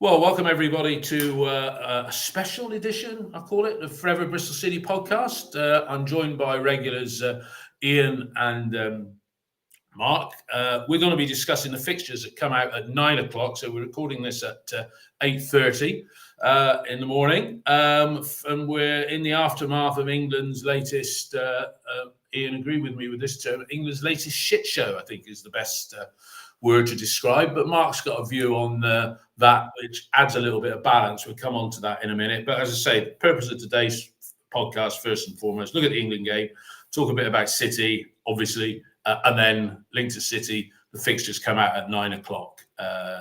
Well, welcome everybody to a special edition, I call it, of Forever Bristol City podcast. I'm joined by regulars Ian and Mark. We're going to be discussing the fixtures that come out at 9 o'clock. So we're recording this at 8:30 in the morning. And we're in the aftermath of England's latest, Ian, agree with me with this term, England's latest shit show, I think is the best word to describe. But Mark's got a view on that, which adds a little bit of balance. We'll come on to that in a minute. But as I say, the purpose of today's podcast, first and foremost, look at the England game, talk a bit about City, obviously, and then link to City. The fixtures come out at 9 o'clock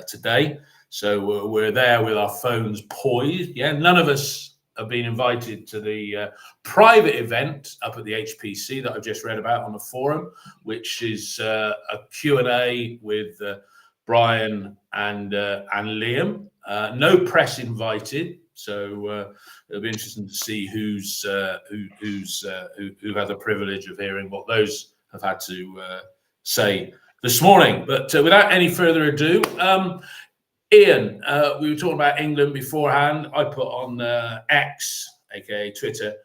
today. So we're there with our phones poised. Yeah, none of us have been invited to the private event up at the HPC that I've just read about on the forum, which is a Q&A with Brian and Liam. No press invited, so it'll be interesting to see who has the privilege of hearing what those have had to say this morning. But without any further ado, Ian, we were talking about England beforehand. I put on X, aka Twitter.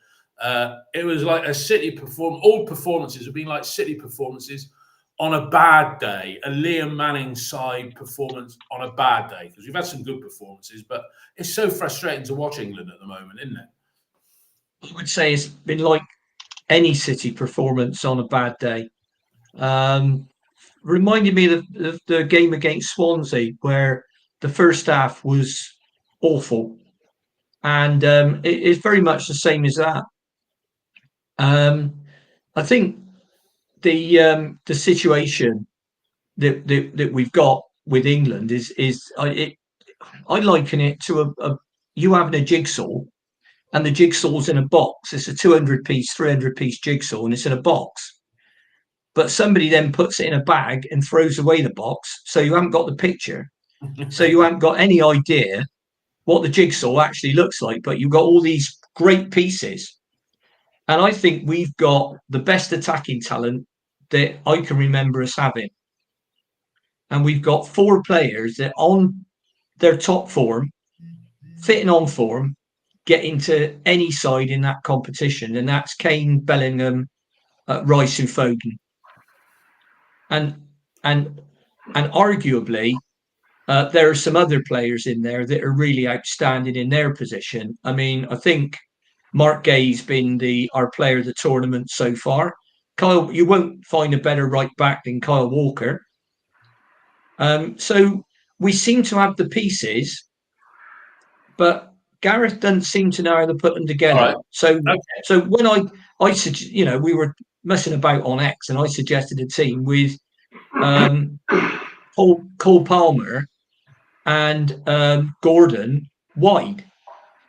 It was like a City all performances have been like City performances on a bad day, a Liam Manning side performance on a bad day, because we've had some good performances, but it's so frustrating to watch England at the moment, isn't it? I would say it's been like any City performance on a bad day. Reminded me of the game against Swansea, where the first half was awful, and it is very much the same as that. I think the situation that we've got with England I liken it to you having a jigsaw, and the jigsaw's in a box. It's a 200-piece, 300-piece jigsaw, and it's in a box. But somebody then puts it in a bag and throws away the box, so you haven't got the picture. So you haven't got any idea what the jigsaw actually looks like, but you've got all these great pieces. And I think we've got the best attacking talent that I can remember us having. And we've got four players that on their top form, fitting on form, get into any side in that competition. And that's Kane, Bellingham, Rice and Foden. And arguably, there are some other players in there that are really outstanding in their position. I mean, I think Mark Gay's been our player of the tournament so far. Kyle, you won't find a better right back than Kyle Walker. So we seem to have the pieces, but Gareth doesn't seem to know how to put them together. Right. So when I said, we were messing about on X, and I suggested a team with Cole Palmer and Gordon wide.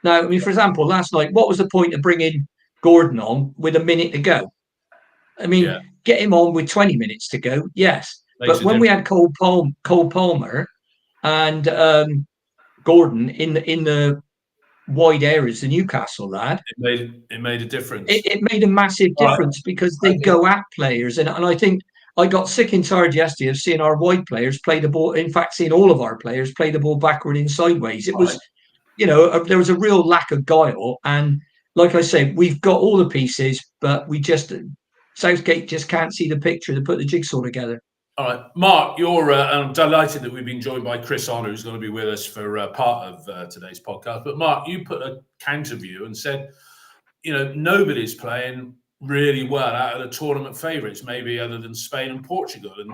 Now, I mean, for example, last night, what was the point of bringing Gordon on with a minute to go? I mean, get him on with 20 minutes to go, yes. But when we had Cole Palmer and Gordon in the wide areas, the Newcastle lad, it made a difference. It made a massive difference because they go at players, and I think I got sick and tired yesterday of seeing our wide players play the ball. In fact, seeing all of our players play the ball backward and sideways. It was, there was a real lack of guile. And like I say, we've got all the pieces, but Southgate just can't see the picture to put the jigsaw together. All right, Mark, I'm delighted that we've been joined by Chris Honor, who's going to be with us for part of today's podcast. But Mark, you put a counter view and said, nobody's playing really well out of the tournament favourites, maybe other than Spain and Portugal. And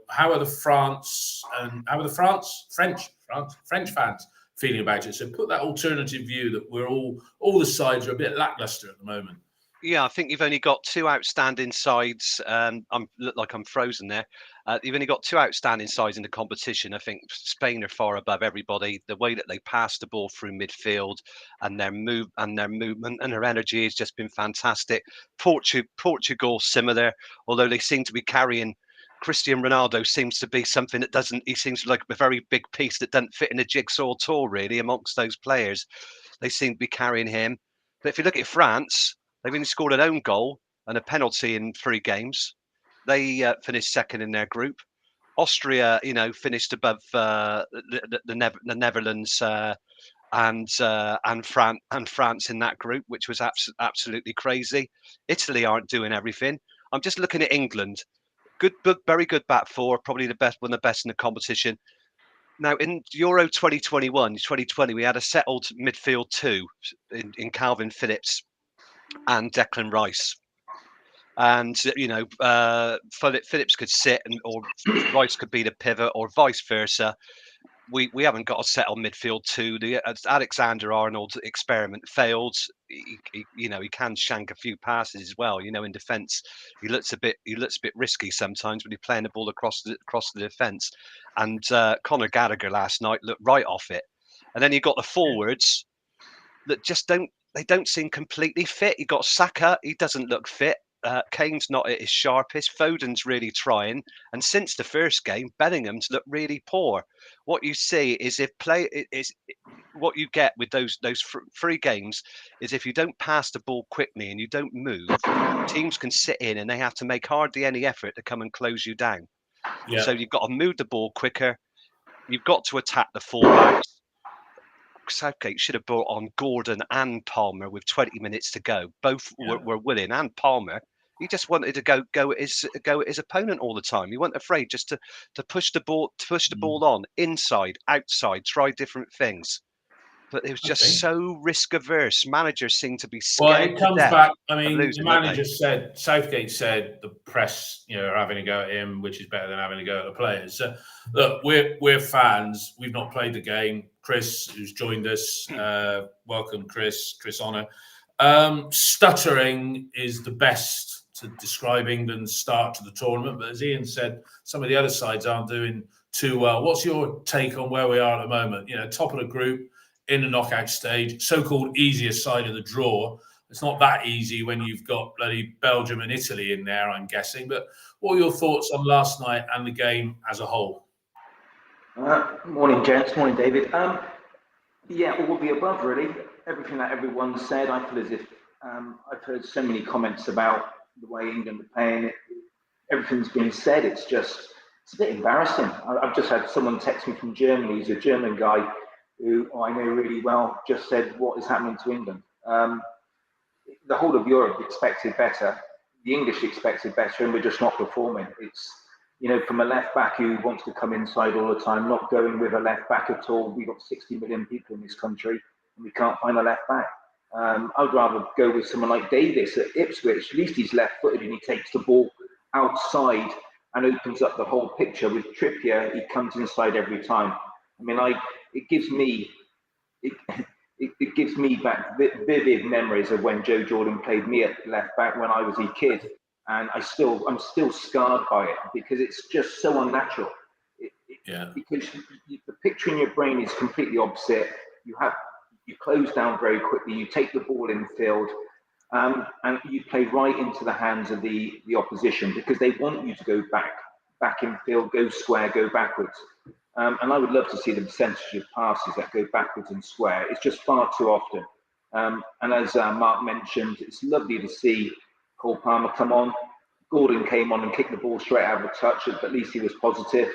how are the French fans feeling about it? So put that alternative view that we're all the sides are a bit lacklustre at the moment. Yeah, I think you've only got two outstanding sides. I look like I'm frozen there. You've only got two outstanding sides in the competition. I think Spain are far above everybody. The way that they pass the ball through midfield and their movement and their energy has just been fantastic. Portugal similar, although they seem to be carrying. Cristiano Ronaldo seems to be something that doesn't. He seems like a very big piece that doesn't fit in a jigsaw at all, really, amongst those players. They seem to be carrying him. But if you look at France, they've only scored an own goal and a penalty in 3 games. They finished second in their group. Austria, finished above the Netherlands and France in that group, which was absolutely crazy. Italy aren't doing everything. I'm just looking at England. Very good back four, probably one of the best in the competition. Now, in Euro 2020, we had a settled midfield two in Calvin Phillips and Declan Rice. And, Phillips could sit or Rice could be the pivot or vice versa. We haven't got a settled midfield two. The Alexander-Arnold experiment failed. He can shank a few passes as well. In defence, he looks a bit risky sometimes when he's playing the ball across the defence. And Conor Gallagher last night looked right off it. And then you got the forwards that just don't seem completely fit. You got Saka, he doesn't look fit. Kane's not at his sharpest. Foden's really trying, and since the first game, Bellingham's looked really poor. What you see is what you get with those three games is if you don't pass the ball quickly and you don't move, teams can sit in and they have to make hardly any effort to come and close you down. Yeah. So you've got to move the ball quicker. You've got to attack the fullbacks. Southgate should have brought on Gordon and Palmer with 20 minutes to go. Both were willing, and Palmer. He just wanted to go at his opponent all the time. He wasn't afraid just to push the ball on inside, outside, try different things. But it was just so risk averse. Managers seem to be scared. Well, it comes back. I mean, losing, the manager said, Southgate said, the press, are having a go at him, which is better than having a go at the players. So, look, we're fans. We've not played the game. Chris, who's joined us, welcome, Chris Honor. Stuttering is the best to describe England's start to the tournament. But as Ian said, some of the other sides aren't doing too well. What's your take on where we are at the moment? Top of the group, in the knockout stage, so-called easiest side of the draw. It's not that easy when you've got bloody Belgium and Italy in there, I'm guessing. But what are your thoughts on last night and the game as a whole? Morning, gents. Morning, David. All the above, really. Everything that everyone said. I feel as if I've heard so many comments about the way England are playing. Everything's been said. It's a bit embarrassing. I've just had someone text me from Germany. He's a German guy who I know really well, just said, what is happening to England? The whole of Europe expected better. The English expected better, and we're just not performing. It's, from a left back who wants to come inside all the time, not going with a left back at all. We've got 60 million people in this country, and we can't find a left back. I'd rather go with someone like Davis at Ipswich. At least he's left-footed and he takes the ball outside and opens up the whole picture. With Trippier, he comes inside every time. I mean, it gives me back vivid memories of when Joe Jordan played me at left back when I was a kid, and I'm still scarred by it because it's just so unnatural. Because the picture in your brain is completely opposite. You close down very quickly. You take the ball in field, and you play right into the hands of the opposition because they want you to go back in field, go square, go backwards. And I would love to see the percentage of passes that go backwards and square. It's just far too often. And as Mark mentioned, it's lovely to see Cole Palmer come on. Gordon came on and kicked the ball straight out of the touch, but at least he was positive.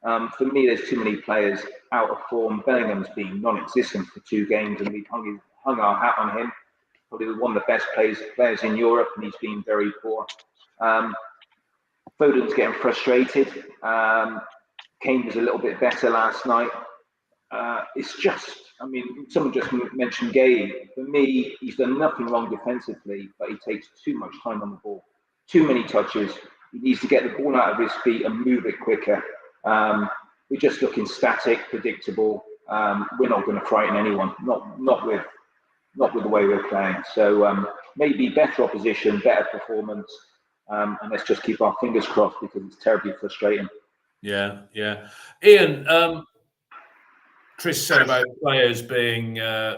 For me, there's too many players out of form. Bellingham's been non-existent for 2 games, and we've hung our hat on him. Probably one of the best players in Europe, and he's been very poor. Foden's getting frustrated. Kane was a little bit better last night. It's just, someone just mentioned Gay. For me, he's done nothing wrong defensively, but he takes too much time on the ball. Too many touches. He needs to get the ball out of his feet and move it quicker. We're just looking static, predictable. We're not going to frighten anyone, not with the way we're playing. So maybe better opposition, better performance, and let's just keep our fingers crossed because it's terribly frustrating. Yeah. Ian, Chris said about players being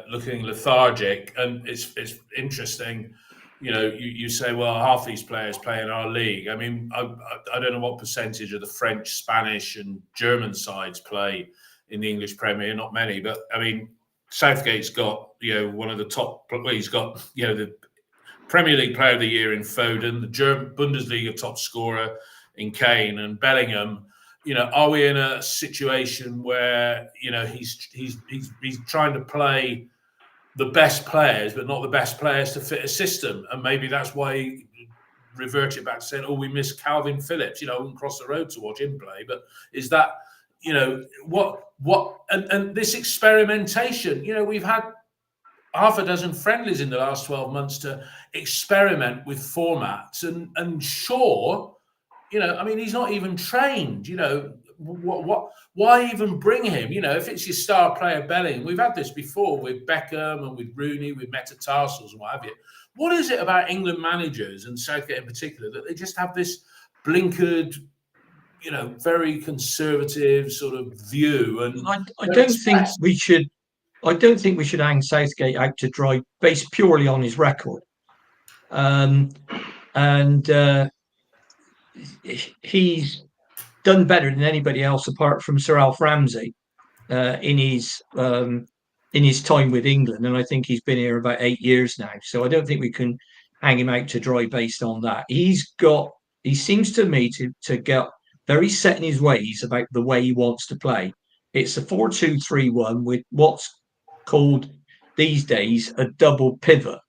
looking lethargic, and it's interesting. You say, well, half these players play in our league. I mean, I don't know what percentage of the French, Spanish, and German sides play in the English Premier. Not many, but I mean, Southgate's got one of the top. Well, he's got the Premier League Player of the Year in Foden, the German Bundesliga top scorer in Kane, and Bellingham are we in a situation where he's trying to play the best players, but not the best players to fit a system, and maybe that's why he reverted back to saying, "Oh, we miss Calvin Phillips." I wouldn't cross the road to watch him play, but is that what and this experimentation? We've had half a dozen friendlies in the last 12 months to experiment with formats, and sure, he's not even trained. Why even bring him? If it's your star player Bellingham, we've had this before with Beckham and with Rooney, with metatarsals and what have you. What is it about England managers, and Southgate in particular, that they just have this blinkered, very conservative sort of view? And I don't think we should. I don't think we should hang Southgate out to dry based purely on his record. He's done better than anybody else apart from Sir Alf Ramsey in his time with England, and I think he's been here about 8 years now. So I don't think we can hang him out to dry based on that. He seems to me to get very set in his ways about the way he wants to play. It's a 4-2-3-1 with what's called these days a double pivot.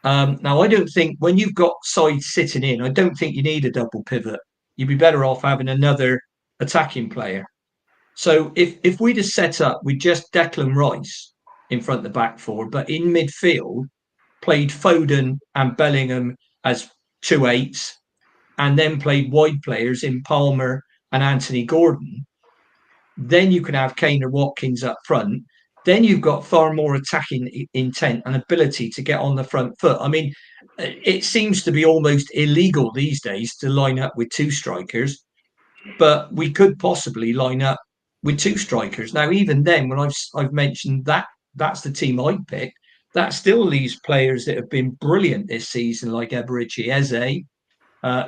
Now, I don't think when you've got sides sitting in, I don't think you need a double pivot. You'd be better off having another attacking player. So if we'd have set up with just Declan Rice in front of the back four, but in midfield, played Foden and Bellingham as 2/8s, and then played wide players in Palmer and Anthony Gordon, then you can have Kane or Watkins up front. Then you've got far more attacking intent and ability to get on the front foot. I mean, it seems to be almost illegal these days to line up with two strikers, but we could possibly line up with two strikers. Now, even then, when I've mentioned that that's the team I'd pick, that still leaves players that have been brilliant this season, like Eberechi Eze,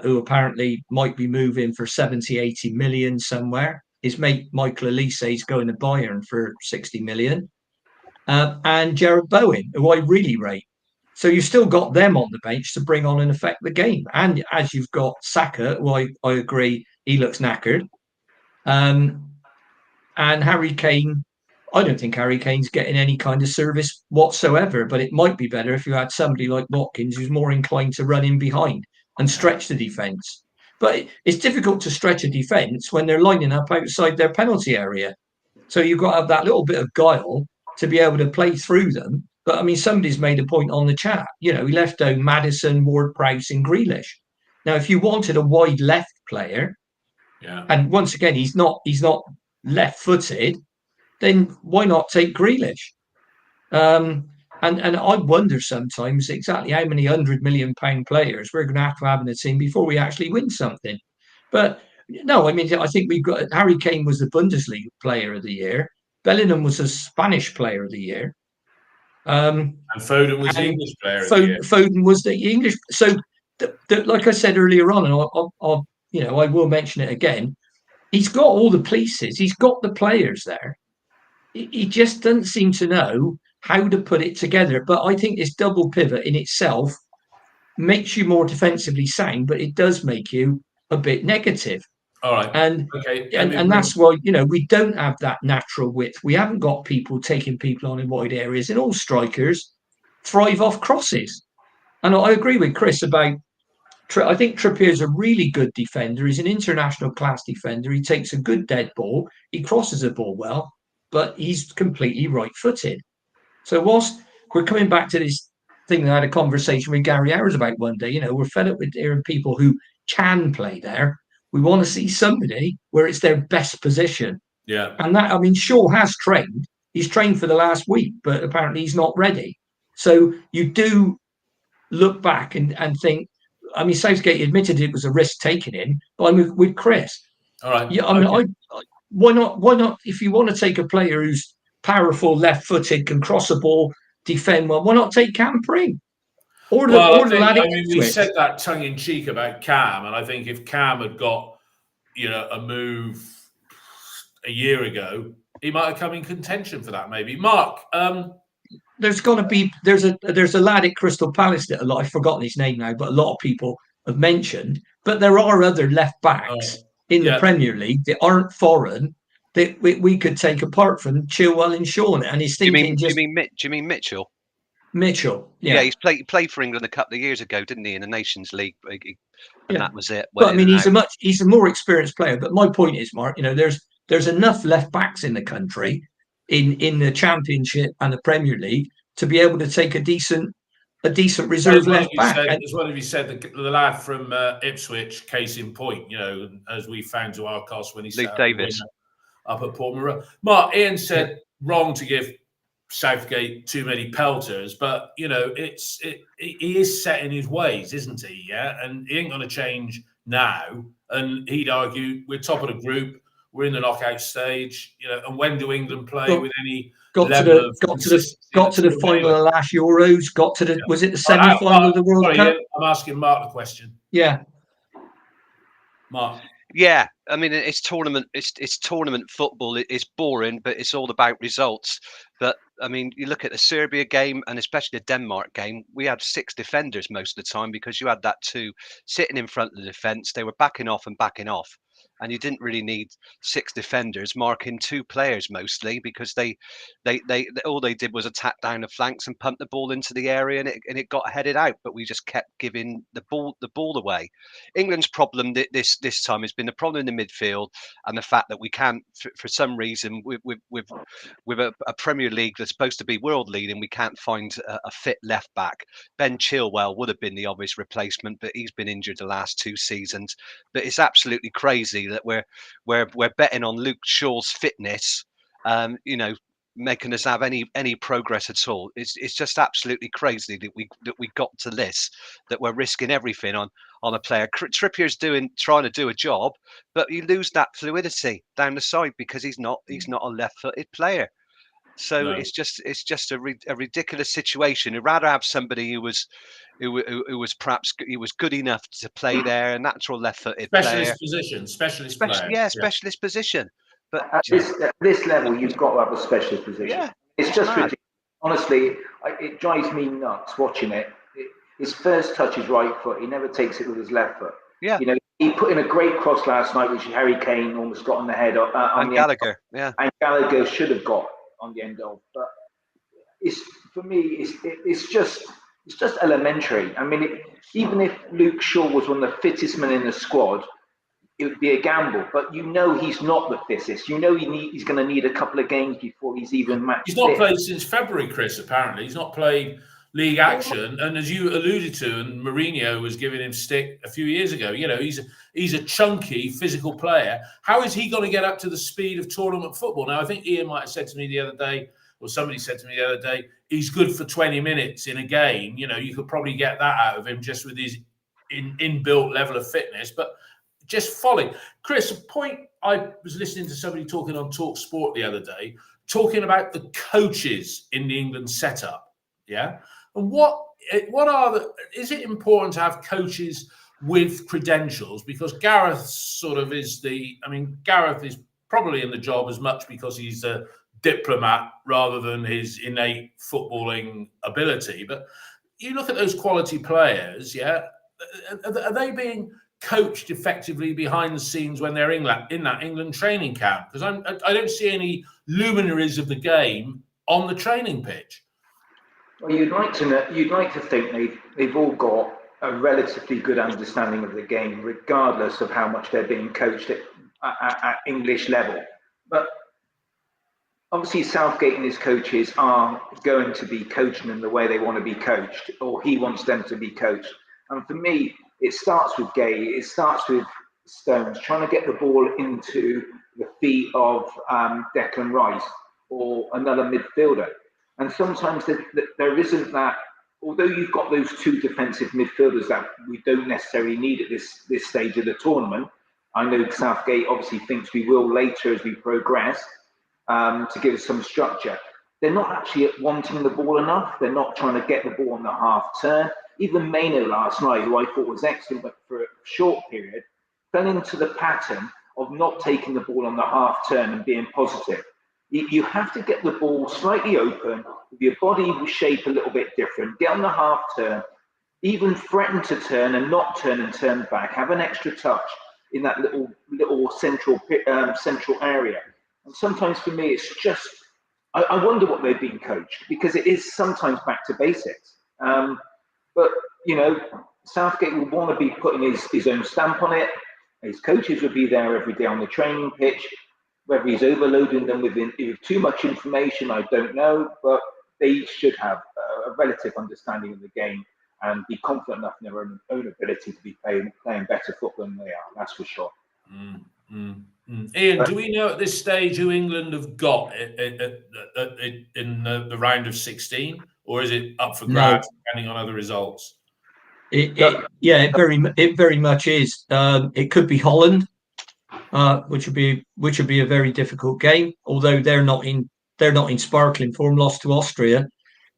who apparently might be moving for 70, 80 million somewhere. His mate Michael Elise is going to Bayern for 60 million. And Jared Bowen, who I really rate. So you've still got them on the bench to bring on and affect the game. And as you've got Saka, who I agree, he looks knackered. And Harry Kane, I don't think Harry Kane's getting any kind of service whatsoever, but it might be better if you had somebody like Watkins who's more inclined to run in behind and stretch the defence. But it's difficult to stretch a defence when they're lining up outside their penalty area. So you've got to have that little bit of guile to be able to play through them. But I mean, somebody's made a point on the chat. He left out Maddison, Ward-Prowse, and Grealish. Now, if you wanted a wide left player, and once again, he's not left-footed, then why not take Grealish? And I wonder sometimes exactly how many £100 million players we're going to have in the team before we actually win something. But no, I mean, I think we've got Harry Kane was the Bundesliga player of the year. Bellingham was a Spanish player of the year. And Foden was the English player of the year. Foden was the English. So, like I said earlier on, and I will mention it again, he's got all the pieces. He's got the players there. He just doesn't seem to know how to put it together. But I think this double pivot in itself makes you more defensively sound, but it does make you a bit negative. All right. And that's why, we don't have that natural width. We haven't got people taking people on in wide areas, and all strikers thrive off crosses. And I agree with Chris about, I think Trippier's a really good defender. He's an international class defender. He takes a good dead ball. He crosses a ball well, but he's completely right-footed. So whilst we're coming back to this thing that I had a conversation with Gary Hours about one day, we're fed up with hearing people who can play there. We want to see somebody where it's their best position. Yeah. And that, I mean, Shaw has trained. He's trained for the last week, but apparently he's not ready. So you do look back and think, I mean, Southgate admitted it was a risk taking in, but I'm with Chris. All right. Yeah, I mean, why not? If you want to take a player who's powerful, left-footed, can cross a ball, defend well, why not take Cam Pring? We said that tongue in cheek about Cam, and I think if Cam had got, a move a year ago, he might have come in contention for that. Maybe Mark. There's a lad at Crystal Palace that I've forgotten his name now, but a lot of people have mentioned. But there are other left backs in the Premier League that aren't foreign that we could take apart from Chilwell and Sean, and he's thinking do you mean Mitchell? Mitchell, Yeah, he's played for England a couple of years ago, didn't he, in the Nations League? And that was it. But I mean, he's a more experienced player. But my point is, Mark, there's enough left backs in the country, in the Championship and the Premier League, to be able to take a decent reserve left back. As well as you said, the lad from Ipswich, case in point, as we found to our cost when he Luke Davis up at Port Monroe. Mark, Ian said wrong to give Southgate too many pelters, but he is set in his ways, isn't he? Yeah, and he ain't going to change now. And he'd argue we're top of the group, we're in the knockout stage, and when do England play with any level of consistency? Got to the final of last Euros. Got to the was it the semi-final of the World Cup? I'm asking Mark the question. Yeah, Mark. Yeah, I mean it's tournament football. It's boring, but it's all about results. But I mean, you look at the Serbia game and especially the Denmark game. We had 6 defenders most of the time because you had that 2 sitting in front of the defence. They were backing off, and you didn't really need 6 defenders marking 2 players mostly because they all they did was attack down the flanks and punt the ball into the area and it got headed out. But we just kept giving the ball away. England's problem this time has been the problem in the midfield and the fact that we can't, for some reason, with a Premier League that's supposed to be world leading, we can't find a fit left back. Ben Chilwell would have been the obvious replacement, but he's been injured the last 2 seasons. But it's absolutely crazy that we're betting on Luke Shaw's fitness, making us have any progress at all. It's just absolutely crazy that we got to this, that we're risking everything on a player. Trippier's trying to do a job, but you lose that fluidity down the side because he's not a left-footed player. So no. It's just a ridiculous situation. I'd rather have somebody who was perhaps good enough to play there, a natural left-footed player. Specialist player. Specialist position. But at this level, you've got to have a specialist position. Yeah, it's just ridiculous. Honestly, it drives me nuts watching it. His first touch is right foot. He never takes it with his left foot. Yeah. He put in a great cross last night, which Harry Kane almost got on the head of. And Gallagher, And Gallagher should have got on the end of. But for me, it's just elementary. I mean, even if Luke Shaw was one of the fittest men in the squad, it would be a gamble. But he's not the fittest. He's going to need a couple of games before he's even match. He's not played since February, Chris. Apparently, he's not played league action. And as you alluded to, and Mourinho was giving him stick a few years ago. He's a chunky, physical player. How is he going to get up to the speed of tournament football? Now, I think Ian might have said to me the other day, or somebody said to me the other day, he's good for 20 minutes in a game. You could probably get that out of him just with his inbuilt level of fitness. But just folly. Chris, a point I was listening to somebody talking on Talk Sport the other day, talking about the coaches in the England setup. Yeah. And is it important to have coaches with credentials? Because Gareth Gareth is probably in the job as much because he's a diplomat rather than his innate footballing ability. But you look at those quality players, yeah, are they being coached effectively behind the scenes when they're in that England training camp? Because I don't see any luminaries of the game on the training pitch. Well, you'd like to think they've all got a relatively good understanding of the game, regardless of how much they're being coached at English level. But obviously, Southgate and his coaches are going to be coaching them the way they want to be coached, or he wants them to be coached. And for me, it starts with Gay. It starts with Stones trying to get the ball into the feet of Declan Rice or another midfielder. And sometimes there isn't that, although you've got those 2 defensive midfielders that we don't necessarily need at this stage of the tournament. I know Southgate obviously thinks we will later as we progress to give us some structure. They're not actually wanting the ball enough. They're not trying to get the ball on the half turn. Even Maino last night, who I thought was excellent, but for a short period, fell into the pattern of not taking the ball on the half turn and being positive. You have to get the ball slightly open, with your body shape a little bit different, get on the half turn, even threaten to turn and not turn and turn back, have an extra touch. in that little central area. And sometimes for me, it's just I wonder what they've been coached, because it is sometimes back to basics. But Southgate would want to be putting his own stamp on it. His coaches would be there every day on the training pitch. Whether he's overloading them with too much information, I don't know. But they should have a relative understanding of the game and be confident enough in their own ability to be playing better football than they are. That's for sure. Ian, do we know at this stage who England have got in the round of 16, or is it up for grabs depending on other results? It very much is. It could be Holland, which would be a very difficult game. Although they're not in sparkling form. Lost to Austria.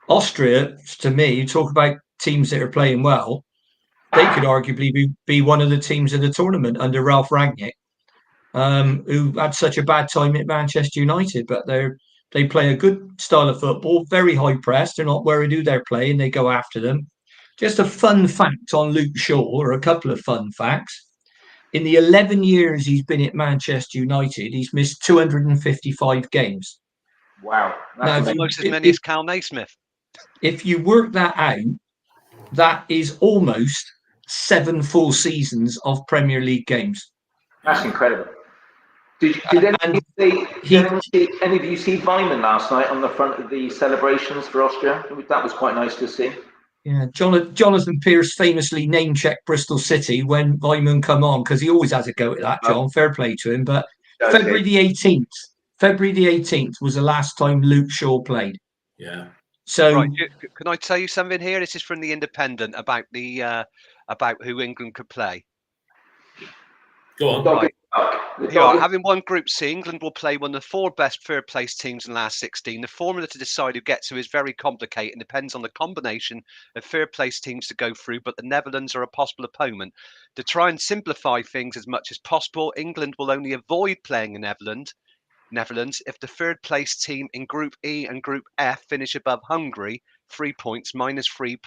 Austria, to me, you talk about teams that are playing well. They could arguably be one of the teams of the tournament under Ralph Rangnick, who had such a bad time at Manchester United. But they play a good style of football, very high press. They're not worried who they're playing. They go after them. Just a fun fact on Luke Shaw, or a couple of fun facts. In the 11 years he's been at Manchester United, he's missed 255 games. Wow. That's almost as many as Cal Naismith. If you work that out, that is almost 7 full seasons of Premier League games. That's incredible. Did any of you see Weimann last night on the front of the celebrations for Austria? That was quite nice to see. Yeah, Jonathan Pearce famously name-checked Bristol City when Weimann come on, because he always has a go at that, John. Fair play to him. But February the 18th was the last time Luke Shaw played. Yeah. So, right, can I tell you something here? This is from the Independent about who England could play. Go on. Right. Having won Group C, England will play one of the 4 best third-place teams in the last 16. The formula to decide who gets who is very complicated and depends on the combination of third-place teams to go through, but the Netherlands are a possible opponent. To try and simplify things as much as possible, England will only avoid playing the Netherlands if the third-place team in Group E and Group F finish above Hungary, 3 points minus 3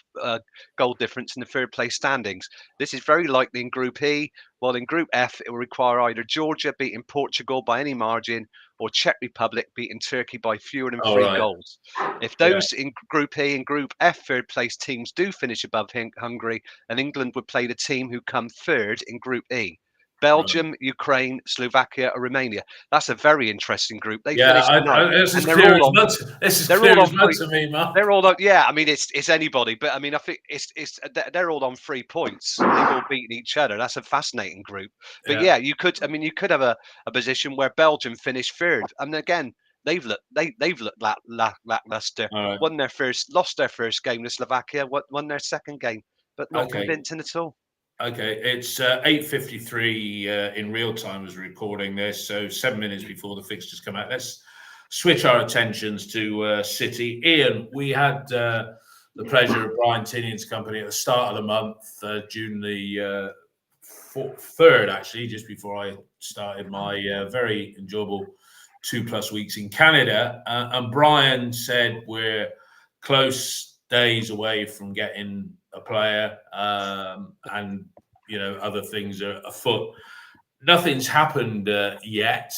goal difference in the third-place standings. This is very likely in Group E, while in Group F it will require either Georgia beating Portugal by any margin or Czech Republic beating Turkey by fewer than 3 goals. If those in Group E and Group F third-place teams do finish above Hungary, then England would play the team who come third in Group E. Belgium, Ukraine, Slovakia, or Romania. That's a very interesting group. They finished tonight. This is clear as mud to me, Mark. They're all on. Yeah, I mean it's anybody, but I mean I think they're all on 3 points. They've all beaten each other. That's a fascinating group. But you could have a position where Belgium finished third, and again they've looked lackluster. Right. Lost their first game to Slovakia, won their second game, but not convincing at all. Okay, it's 8:53 in real time as we're recording this, so 7 minutes before the fixtures come out. Let's switch our attentions to City. Ian, we had the pleasure of Brian Tinnion's company at the start of the month, June the 3rd, actually, just before I started my very enjoyable 2+ weeks in Canada. And Brian said we're close days away from getting a player, and other things are afoot. Nothing's happened yet.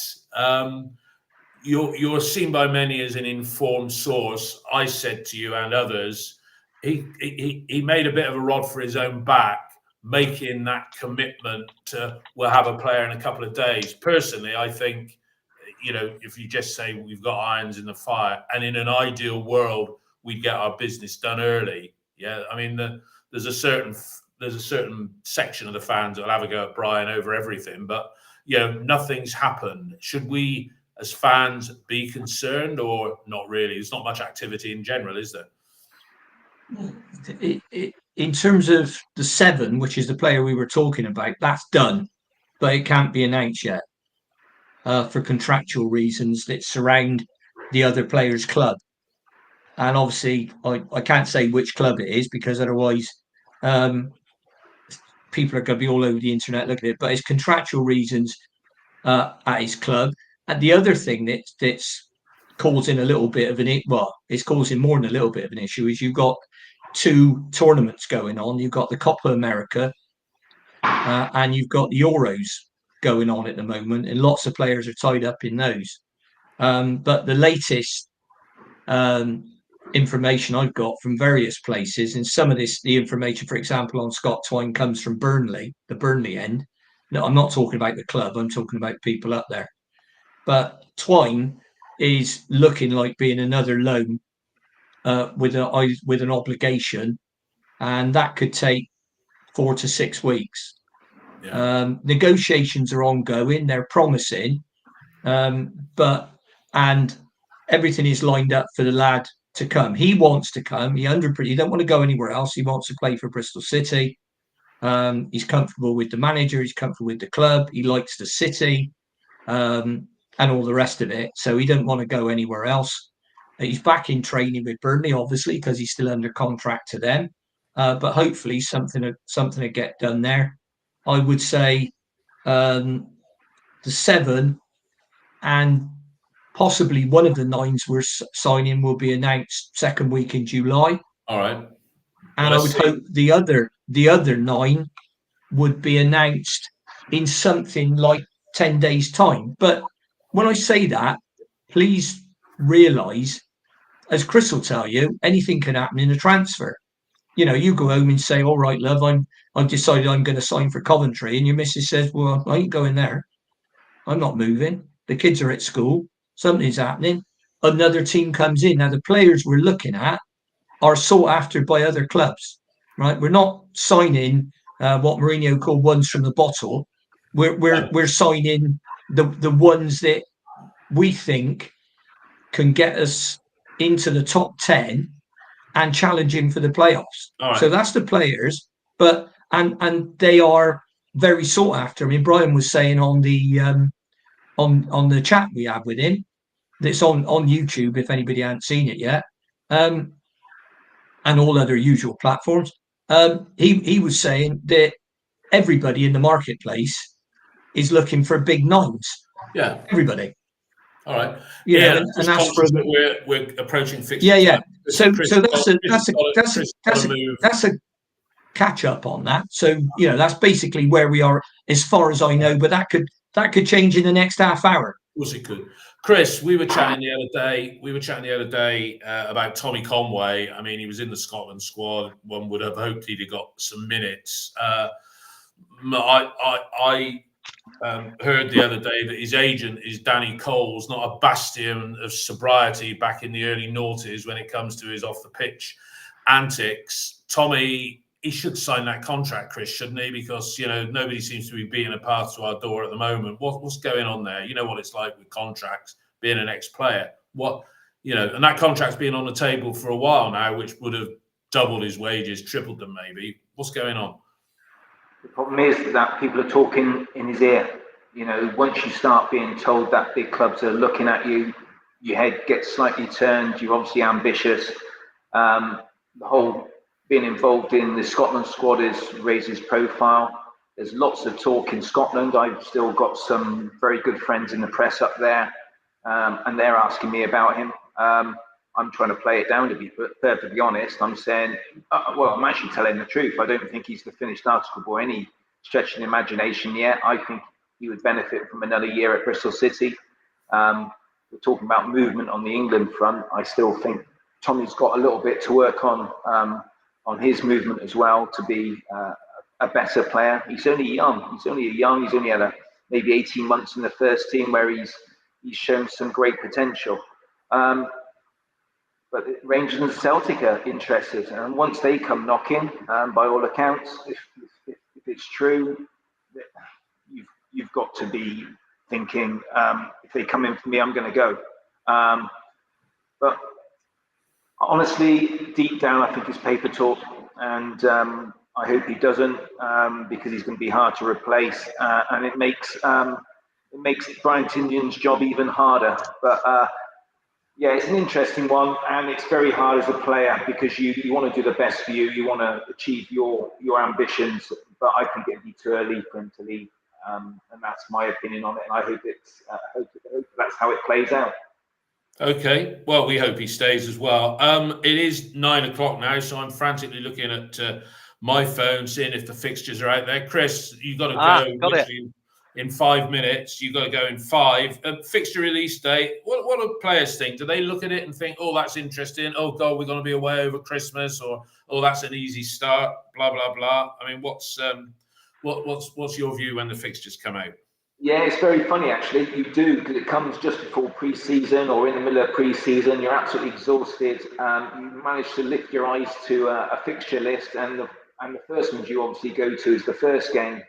You're seen by many as an informed source. I said to you and others, he made a bit of a rod for his own back, making that commitment to we'll have a player in a couple of days. Personally, I think if you just say we've got irons in the fire, and in an ideal world we'd get our business done early. Yeah, I mean there's a certain section of the fans that'll have a go at Brian over everything, but nothing's happened. Should we, as fans, be concerned or not really? There's not much activity in general, is there? In terms of the 7, which is the player we were talking about, that's done, but it can't be announced yet for contractual reasons that surround the other player's club. And obviously, I can't say which club it is, because otherwise people are going to be all over the internet looking at it. But it's contractual reasons at his club. And the other thing that's causing a little bit of it's causing more than a little bit of an issue is you've got 2 tournaments going on. You've got the Copa America and you've got the Euros going on at the moment, and lots of players are tied up in those. But the latest information I've got from various places, and some of the information, for example, on Scott Twine comes from Burnley, the Burnley end. No, I'm not talking about the club, I'm talking about people up there. But Twine is looking like being another loan with an obligation, and that could take 4 to 6 weeks. Yeah. Negotiations are ongoing, they're promising, but everything is lined up for the lad to come. He wants to come. He don't want to go anywhere else. He wants to play for Bristol City. He's comfortable with the manager. He's comfortable with the club. He likes the city, and all the rest of it. So he doesn't want to go anywhere else. He's back in training with Burnley, obviously, because he's still under contract to them. But hopefully something to get done there. I would say the 7 and possibly one of the 9s we're signing will be announced second week in July. All right. And I would hope the other 9 would be announced in something like 10 days' time. But when I say that, please realise, as Chris will tell you, anything can happen in a transfer. You go home and say, all right, love, I've decided I'm going to sign for Coventry. And your missus says, well, I ain't going there. I'm not moving. The kids are at school. Something's happening. Another team comes in. Now, the players we're looking at are sought after by other clubs, right? We're not signing what Mourinho called ones from the bottle. We're signing the ones that we think can get us into the top 10 and challenging for the playoffs. Right. So that's the players, but and they are very sought after. I mean, Brian was saying on the on the chat we had with him, that's on YouTube if anybody hasn't seen it yet, and all other usual platforms. He was saying that everybody in the marketplace is looking for big 9s. Yeah, everybody. All right. And that's for we're approaching fixture. Yeah. So that's a catch up on that. So that's basically where we are as far as I know. But that could change in the next half hour. Of course it could. Chris, we were chatting the other day about Tommy Conway. I mean, he was in the Scotland squad. One would have hoped he'd have got some minutes. I heard the other day that his agent is Danny Coles, not a bastion of sobriety back in the early noughties when it comes to his off the pitch antics. Tommy, he should sign that contract, Chris, shouldn't he? Because nobody seems to be beating a path to our door at the moment. What's going on there? You know what it's like with contracts, being an ex-player. And that contract's been on the table for a while now, which would have doubled his wages, tripled them maybe. What's going on? The problem is that people are talking in his ear. Once you start being told that big clubs are looking at you, your head gets slightly turned. You're obviously ambitious. The whole being involved in the Scotland squad raises profile. There's lots of talk in Scotland. I've still got some very good friends in the press up there, and they're asking me about him. I'm trying to play it down, to be perfectly honest. I'm saying, I'm actually telling the truth. I don't think he's the finished article by any stretch of the imagination yet. I think he would benefit from another year at Bristol City. We're talking about movement on the England front. I still think Tommy's got a little bit to work on his movement as well to be a better player. He's only young. He's only had maybe 18 months in the first team where he's shown some great potential. But Rangers and Celtic are interested, and once they come knocking, by all accounts, if it's true, you've got to be thinking, if they come in for me, I'm going to go. But honestly, deep down, I think it's paper talk, and I hope he doesn't, because he's going to be hard to replace, and it makes Brian Tindion's job even harder. But it's an interesting one, and it's very hard as a player because you want to do the best for you. You want to achieve your ambitions, but I think it'd be too early for him to leave, and that's my opinion on it. And I hope hope that's how it plays out. Okay, well, we hope he stays as well. It is 9:00 now, so I'm frantically looking at my phone, seeing if the fixtures are out there. Chris, you got to go. Got it. in 5 minutes. You've got to go in 5. Fixture release day. What do players think? Do they look at it and think, "Oh, that's interesting. Oh God, we're going to be away over Christmas," or "Oh, that's an easy start." Blah blah blah. I mean, what's your view when the fixtures come out? Yeah, it's very funny actually. You do, because it comes just before pre-season or in the middle of pre-season. You're absolutely exhausted. You manage to lift your eyes to a fixture list, and the first ones you obviously go to is the first game,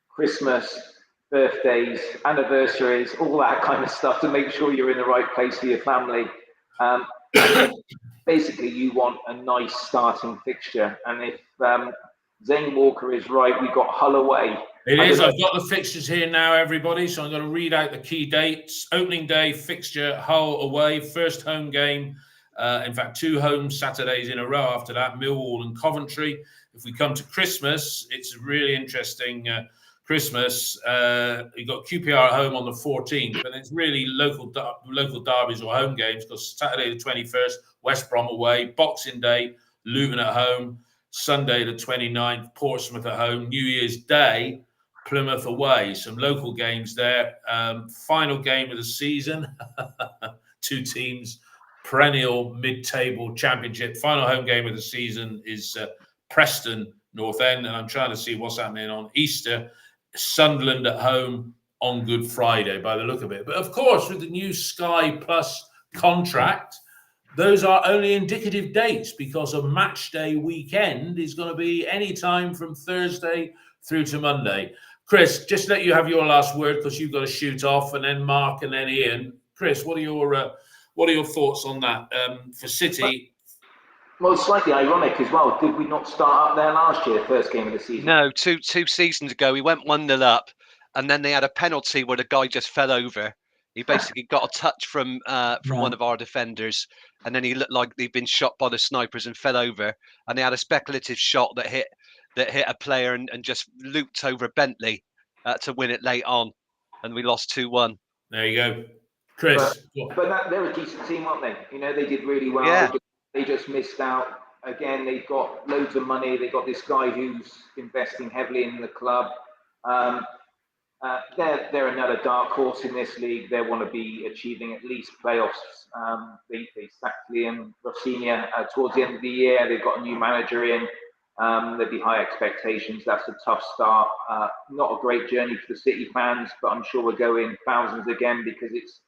Christmas, birthdays, anniversaries, all that kind of stuff to make sure you're in the right place for your family. And basically, you want a nice starting fixture. And if Zane Walker is right, we've got Hull away. It is. I've got the fixtures here now, everybody. So I'm going to read out the key dates. Opening day fixture, Hull away. First home game. In fact, 2 home Saturdays in a row after that, Millwall and Coventry. If we come to Christmas, it's a really interesting Christmas. You've got QPR at home on the 14th, but it's really local derbies or home games, because Saturday the 21st, West Brom away. Boxing Day, Luton at home. Sunday the 29th, Portsmouth at home. New Year's Day, Plymouth away. Some local games there. Final game of the season. 2 teams, perennial mid-table championship. Final home game of the season is Preston North End, and I'm trying to see what's happening on Easter. Sunderland at home on Good Friday, by the look of it. But of course, with the new Sky Plus contract, those are only indicative dates, because a match day weekend is going to be any time from Thursday through to Monday. Chris, just let you have your last word, because you've got to shoot off, and then Mark, and then Ian. Chris, what are your thoughts on that for City? Well, slightly ironic as well. Did we not start up there last year, first game of the season? No, two seasons ago we went 1-0 up, and then they had a penalty where the guy just fell over. He basically got a touch from one of our defenders, and then he looked like he'd been shot by the snipers and fell over. And they had a speculative shot that hit a player and just looped over Bentley to win it late on, and we lost 2-1. There you go, Chris. But they're a decent team, aren't they? You know, they did really well. Yeah. They just missed out. Again, they've got loads of money. They've got this guy who's investing heavily in the club. They're another dark horse in this league. They want to be achieving at least playoffs. They sacked Liam Rossinia towards the end of the year. They've got a new manager in. There'd be high expectations. That's a tough start. Not a great journey for the City fans, but I'm sure we'll go in thousands again, because it's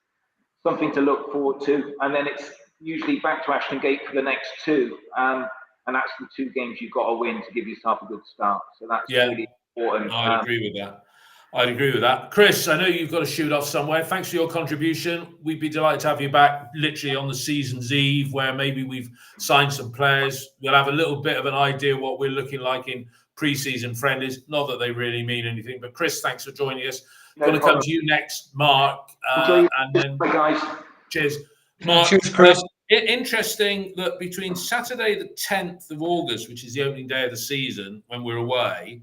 something to look forward to. And then it's usually back to Ashton Gate for the next 2. And that's the 2 games you've got to win to give yourself a good start. So that's really important. I'd agree with that. Chris, I know you've got to shoot off somewhere. Thanks for your contribution. We'd be delighted to have you back literally on the season's eve, where maybe we've signed some players. We'll have a little bit of an idea what we're looking like in pre-season friendlies. Not that they really mean anything, but Chris, thanks for joining us. I'm going to come to you next, Mark. And then, bye, guys. Cheers. Mark, cheers, Chris. Interesting that between Saturday the 10th of August, which is the opening day of the season when we're away,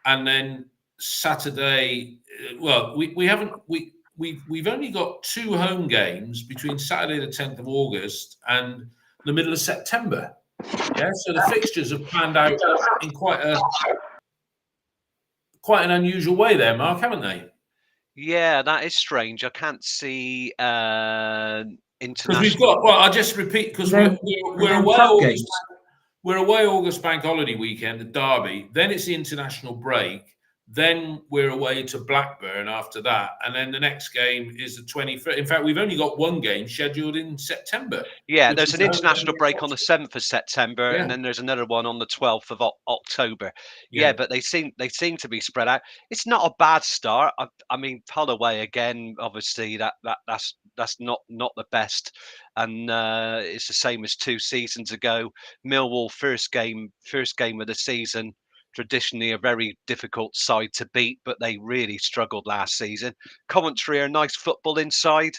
and then Saturday, well, we've only got 2 home games between Saturday the 10th of August and the middle of September. Yeah, so the fixtures have planned out in quite an unusual way there, Mark, haven't they? Yeah, that is strange. I can't see international. Because we've got. Well, I'll just repeat, because we're away. We're away August bank holiday weekend, the Derby. Then it's the international break. Then we're away to Blackburn after that. And then the next game is the 21st. In fact, we've only got 1 game scheduled in September. Yeah, there's an international break on the 7th of September, and then there's another one on the 12th of October. Yeah, but they seem to be spread out. It's not a bad start. I mean, Hull away again, obviously that's not the best. And it's the same as 2 seasons ago. Millwall first game of the season. Traditionally a very difficult side to beat, but they really struggled last season. Coventry are nice football inside.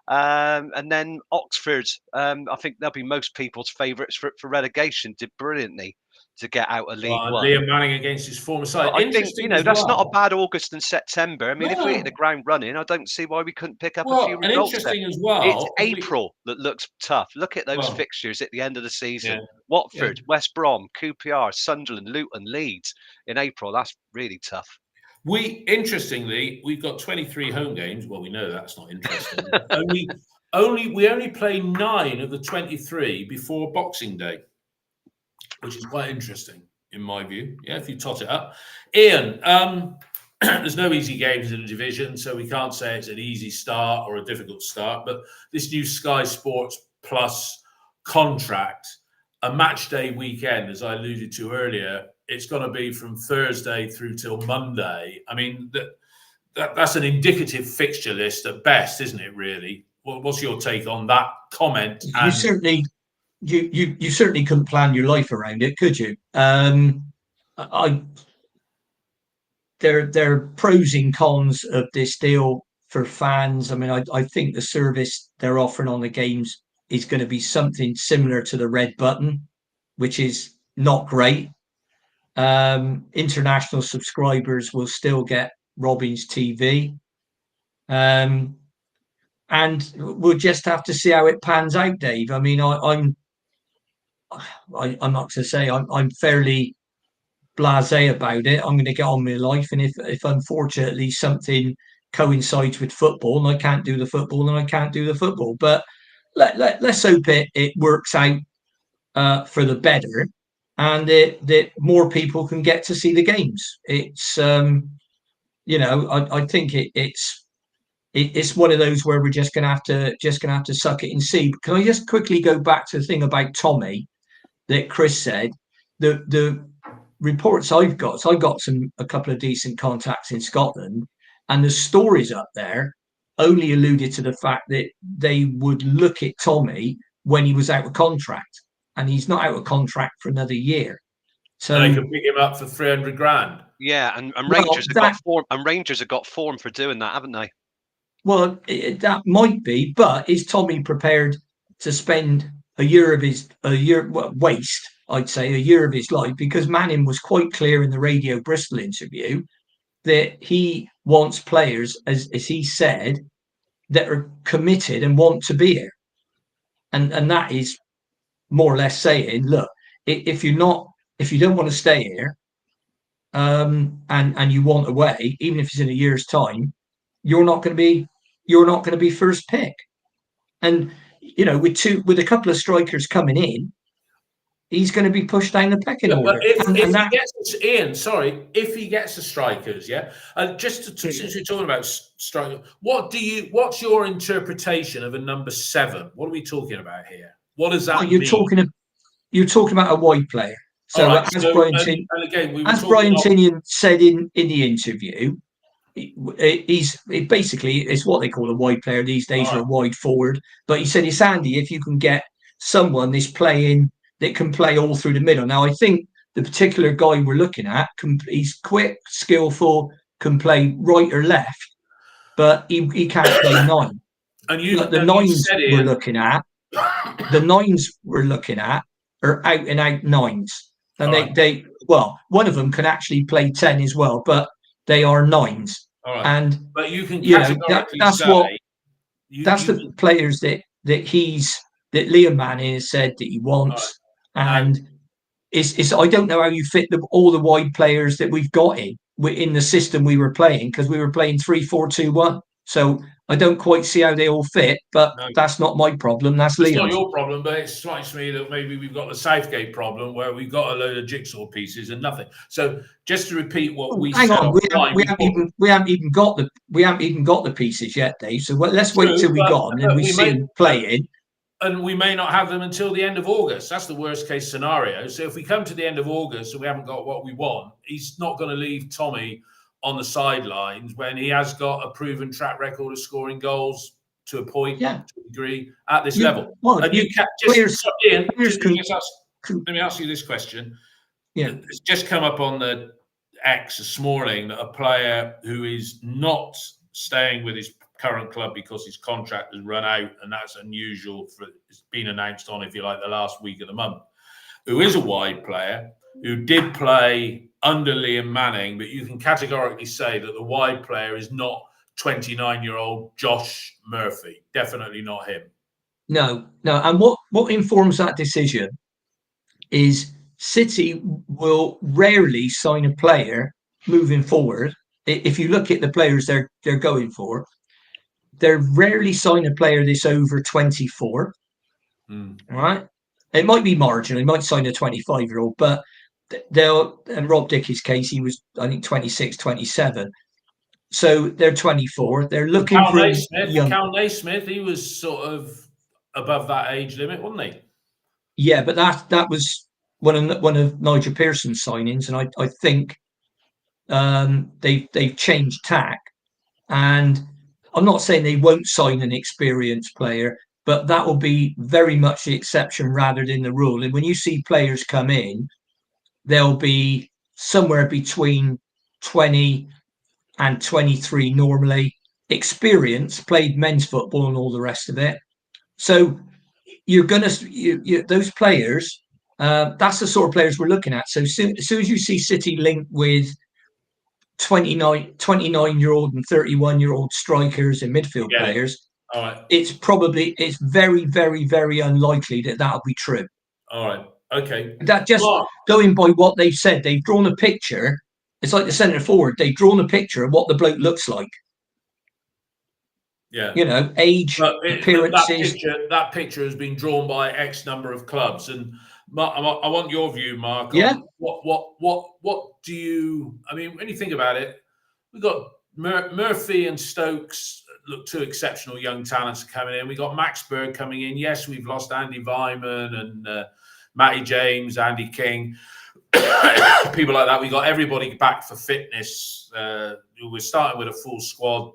And then Oxford, I think they'll be most people's favourites for relegation. Did brilliantly to get out of League One. Liam Manning against his former side. I think, that's not a bad August and September. I mean, if we hit the ground running, I don't see why we couldn't pick up a few results. Interesting as well. It's April that looks tough. Look at those fixtures at the end of the season. Watford, West Brom, QPR, Sunderland, Luton, Leeds in April. That's really tough. Interestingly, we've got 23 home games. Well, we know that's not interesting. we only play 9 of the 23 before Boxing Day, which is quite interesting in my view. Yeah, if you tot it up. Ian, there's no easy games in the division, so we can't say it's an easy start or a difficult start. But this new Sky Sports Plus contract, a match day weekend, as I alluded to earlier, it's going to be from Thursday through till Monday. I mean, that's an indicative fixture list at best, isn't it? Really. What's your take on that comment? You certainly couldn't plan your life around it, could you? There are pros and cons of this deal for fans. I mean, I think the service they're offering on the games is going to be something similar to the red button, which is not great. International subscribers will still get Robin's TV. And we'll just have to see how it pans out, Dave. I mean, I'm not going to say I'm fairly blasé about it. I'm going to get on with my life, and if unfortunately something coincides with football and I can't do the football, then I can't do the football. But let's hope it works out for the better, and that more people can get to see the games. It's I think it's one of those where we're just gonna have to suck it and see. Can I just quickly go back to the thing about Tommy that Chris said? The reports I've got, so I got a couple of decent contacts in Scotland, and the stories up there only alluded to the fact that they would look at Tommy when he was out of contract, and he's not out of contract for another year. So they can pick him up for 300 grand. Yeah, and Rangers have got form, and Rangers have got form for doing that, haven't they? Well, that might be, but is Tommy prepared to spend a year of his waste? I'd say a year of his life, because Manning was quite clear in the Radio Bristol interview that he wants players, as he said, that are committed and want to be here, and that is more or less saying, look, if you don't want to stay here, and you want away, even if it's in a year's time, you're not going to be first pick. And with a couple of strikers coming in, he's going to be pushed down the pecking order. If he gets the strikers, yeah. And since we're talking about strikers, what's your interpretation of a number 7? What are we talking about here? What does that mean? You're talking about a wide player. So right, as Brian Tinian said in the interview, he's basically it's what they call a wide player these days, or a wide forward. But he said it's handy if you can get someone that can play all through the middle. Now, I think the particular guy we're looking at, he's quick, skillful, can play right or left, but he can't play 9. And the nines we're looking at are out and out 9s. And they one of them can actually play 10 as well, but they are 9s. Right. But you can that's the players that Liam Manning has said that he wants. Right. And it's I don't know how you fit all the wide players that we've got in the system we were playing, because we were playing 3-4-2-1. So I don't quite see how they all fit, but that's not my problem. That's Liam's. It's not your problem, but it strikes me that maybe we've got the Southgate problem, where we've got a load of jigsaw pieces and nothing. So just to repeat what we said, we haven't even got the pieces yet, Dave. So let's wait till we got them and we see them playing. And we may not have them until the end of August. That's the worst case scenario. So if we come to the end of August and we haven't got what we want, he's not going to leave Tommy on the sidelines when he has got a proven track record of scoring goals to a point, to a degree, at this level. Well, and Ian, let me ask you this question. Yeah. It's just come up on the X this morning that a player who is not staying with his current club because his contract has run out, and that's unusual it's been announced on, if you like, the last week of the month, who is a wide player, who did play under Liam Manning, but you can categorically say that the wide player is not 29-year-old Josh Murphy. Definitely not him. No. And what informs that decision is City will rarely sign a player moving forward if you look at the players they're going for, they're rarely sign a player that's over 24. Right? It might be marginal. They might sign a 25-year-old, but they'll, and Rob Dickey's case, he was, I think, 26, 27. So they're 24. They're looking for young. Cal Naismith, he was sort of above that age limit, wasn't he? Yeah, but that was one of Nigel Pearson's signings, and I think they've changed tack. And I'm not saying they won't sign an experienced player, but that will be very much the exception rather than the rule. And when you see players come in, they'll be somewhere between 20 and 23 normally, experienced, played men's football and all the rest of it. So you're going to, those players, that's the sort of players we're looking at. So as soon as you see City linked with 29-year-old and 31-year-old strikers and midfield players, all right, it's very, very, very unlikely that that'll be true. All right. Okay. That just going by what they've said, they've drawn a picture. It's like the centre forward. They've drawn a picture of what the bloke looks like. Yeah. You know, age, appearances. That picture has been drawn by X number of clubs. And Mark, I want your view, Mark. Yeah. What do you? I mean, when you think about it, we've got Murphy and Stokes. Look, two exceptional young talents coming in. We got Max Berg coming in. Yes, we've lost Andy Vyman and Matty James, Andy King, people like that. We got everybody back for fitness. We're starting with a full squad,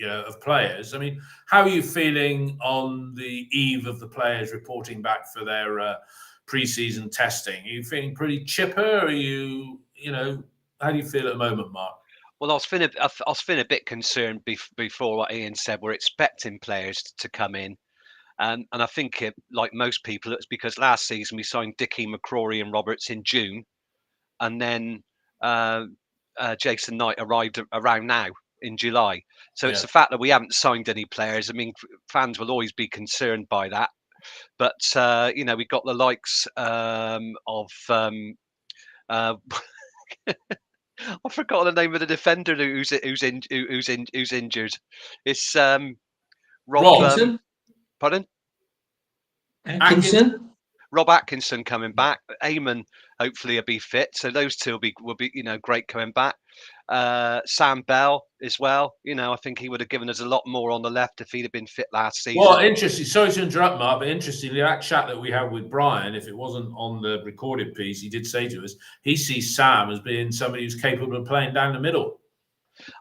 of players. I mean, how are you feeling on the eve of the players reporting back for their pre-season testing? Are you feeling pretty chipper? Or are you, how do you feel at the moment, Mark? Well, I was feeling a bit concerned before what Ian said. We're expecting players to come in. And I think, like most people, it's because last season we signed Dickie, McCrory and Roberts in June. And then Jason Knight arrived around now in July. So it's the fact that we haven't signed any players. I mean, fans will always be concerned by that. But, we've got the likes of... I forgot the name of the defender who's injured. It's Rob. Pardon? Atkinson. Rob Atkinson coming back. Eamon hopefully will be fit. So those two will be great coming back. Sam Bell as well. I think he would have given us a lot more on the left if he'd have been fit last season. Well, interesting. Sorry to interrupt, Mark, but interestingly, that chat that we had with Brian, if it wasn't on the recorded piece, he did say to us he sees Sam as being somebody who's capable of playing down the middle.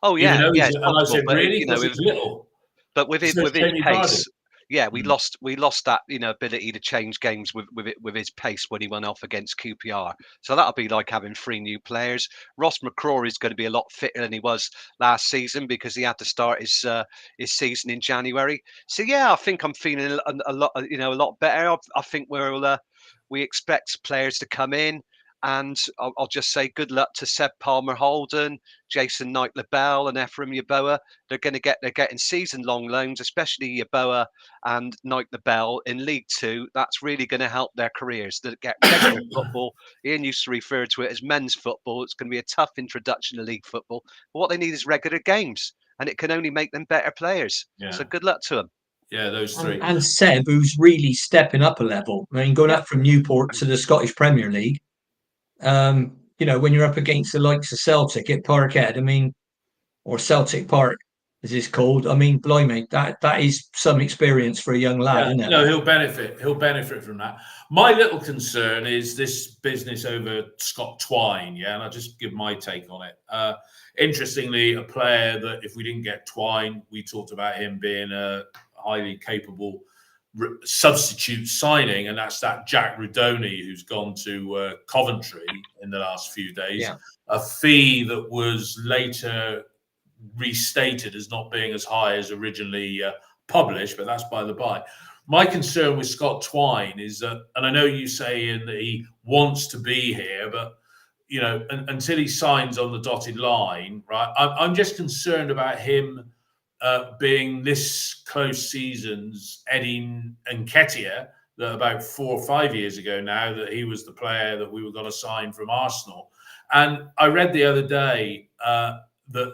Oh yeah, and possible, I said, really? Because he's little. But with his pace. Yeah, we lost that ability to change games with his pace when he went off against QPR. So that'll be like having 3 new players. Ross McCrory is going to be a lot fitter than he was last season because he had to start his season in January. So yeah, I think I'm feeling a lot better. I think we expect players to come in. And I'll just say good luck to Seb Palmer-Holden, Jason Knight-Labelle and Ephraim Yeboah. They're getting season-long loans, especially Yeboah and Knight-Labelle in League 2. That's really going to help their careers. They get regular football. Ian used to refer to it as men's football. It's going to be a tough introduction to league football. But what they need is regular games, and it can only make them better players. Yeah. So good luck to them. Yeah, those 3. And Seb, who's really stepping up a level. I mean, going up from Newport to the Scottish Premier League. When you're up against the likes of Celtic at Parkhead, or Celtic Park, as it's called, blimey, that is some experience for a young lad, isn't it? No, he'll benefit from that. My little concern is this business over Scott Twine, and I'll just give my take on it. Interestingly, a player that if we didn't get Twine, we talked about him being a highly capable substitute signing, and that's that Jack Rudoni who's gone to Coventry in the last few days. Yeah. A fee that was later restated as not being as high as originally published, but that's by the by. My concern with Scott Twine is that, and I know you say that he wants to be here, but until he signs on the dotted line, right? I'm just concerned about him being this close seasons, Eddie Nketiah, that about 4 or 5 years ago now, that he was the player that we were going to sign from Arsenal. And I read the other day that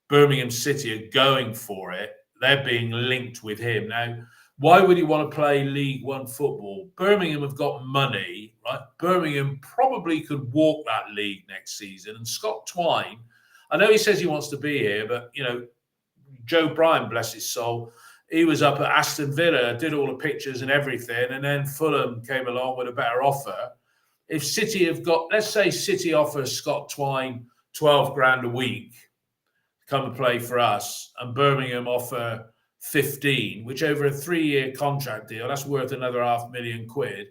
Birmingham City are going for it. They're being linked with him. Now, why would he want to play League One football? Birmingham have got money, right? Birmingham probably could walk that league next season. And Scott Twine, I know he says he wants to be here, but, you know, Joe Bryan, bless his soul, he was up at Aston Villa, did all the pictures and everything, and then Fulham came along with a better offer. If City have got, let's say City offers Scott Twine 12 grand a week, come and play for us, and Birmingham offer 15, which over a 3-year contract deal, that's worth another £500,000.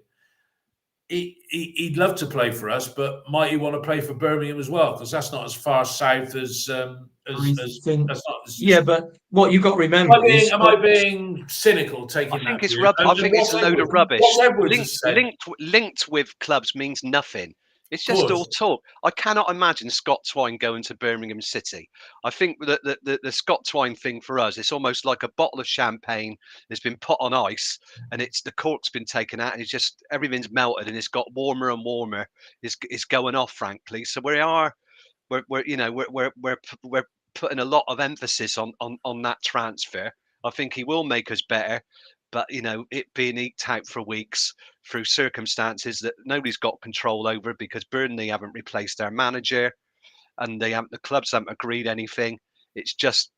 He'd love to play for us, but might he want to play for Birmingham as well? Because that's not as far south as that's not as, yeah. But what you've got to remember am I being cynical taking that? I think it's a load of rubbish. Linked with clubs means nothing. It's just all talk. I cannot imagine Scott Twine going to Birmingham City. I think that the Scott Twine thing for us, it's almost like a bottle of champagne that's been put on ice, and the cork's been taken out, and it's just everything's melted, and it's got warmer and warmer. It's going off, frankly. So we're putting a lot of emphasis on that transfer. I think he will make us better. But, you know, it being eked out for weeks through circumstances that nobody's got control over because Burnley haven't replaced their manager and the clubs haven't agreed anything. It's just,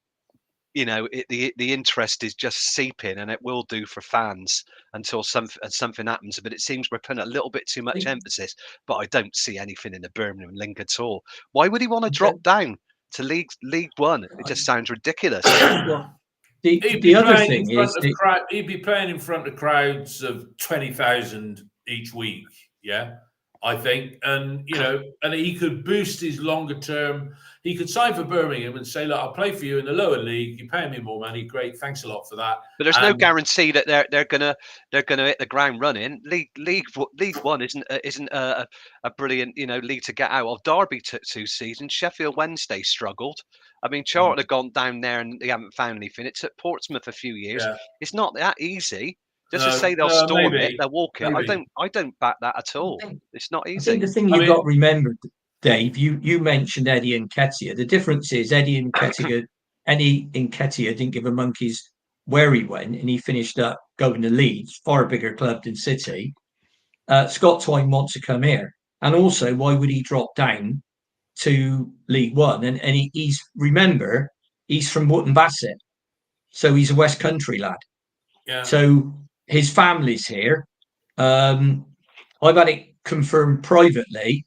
you know, the interest is just seeping, and it will do for fans until something happens. But it seems we're putting a little bit too much emphasis. But I don't see anything in the Birmingham link at all. Why would he want to drop down to League One? It just sounds ridiculous. The other thing is he'd be playing in front of crowds of 20,000 each week. Yeah, I think, and you know, and he could boost his longer term. He could sign for Birmingham and say, "Look, I'll play for you in the lower league. You're paying me more money. Great, thanks a lot for that." But there's no guarantee that they're gonna hit the ground running. League One isn't a brilliant, you know, league to get out of. Derby took 2 seasons. Sheffield Wednesday struggled. I mean, Charlton have gone down there and they haven't found anything. It took Portsmouth a few years. Yeah. It's not that easy. Just to say they'll storm it, they'll walk it. I don't back that at all. It's not easy. I think the thing you've got to remember, Dave, you mentioned Eddie Nketiah. The difference is Eddie Nketiah didn't give a monkey's where he went, and he finished up going to Leeds, far bigger club than City. Scott Twine wants to come here, and also why would he drop down to League One? And he's from Wootton Bassett, so he's a West Country lad. Yeah. So his family's here. I've had it confirmed privately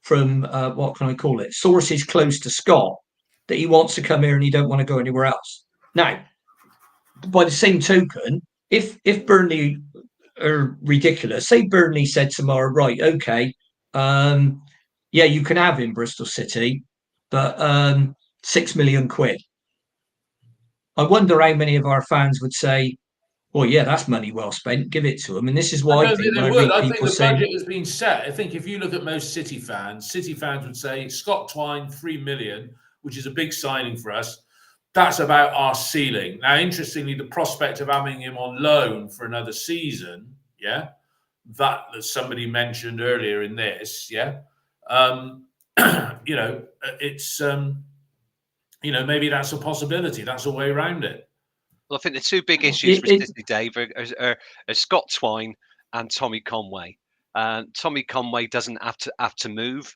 from what can I call it? Sources close to Scott that he wants to come here and he don't want to go anywhere else. Now, by the same token, if Burnley are ridiculous, say Burnley said tomorrow, right, okay, yeah, you can have him, Bristol City, but £6 million. I wonder how many of our fans would say, well, yeah, that's money well spent. Give it to him. And this is why I think the budget has been set. I think if you look at most City fans would say Scott Twine, 3 million, which is a big signing for us. That's about our ceiling. Now, interestingly, the prospect of having him on loan for another season, yeah, that somebody mentioned earlier in this, yeah, you know, it's, you know, maybe that's a possibility. That's a way around it. Well, I think the two big issues for City, Dave, are Scott Twine and Tommy Conway. Tommy Conway doesn't have to move.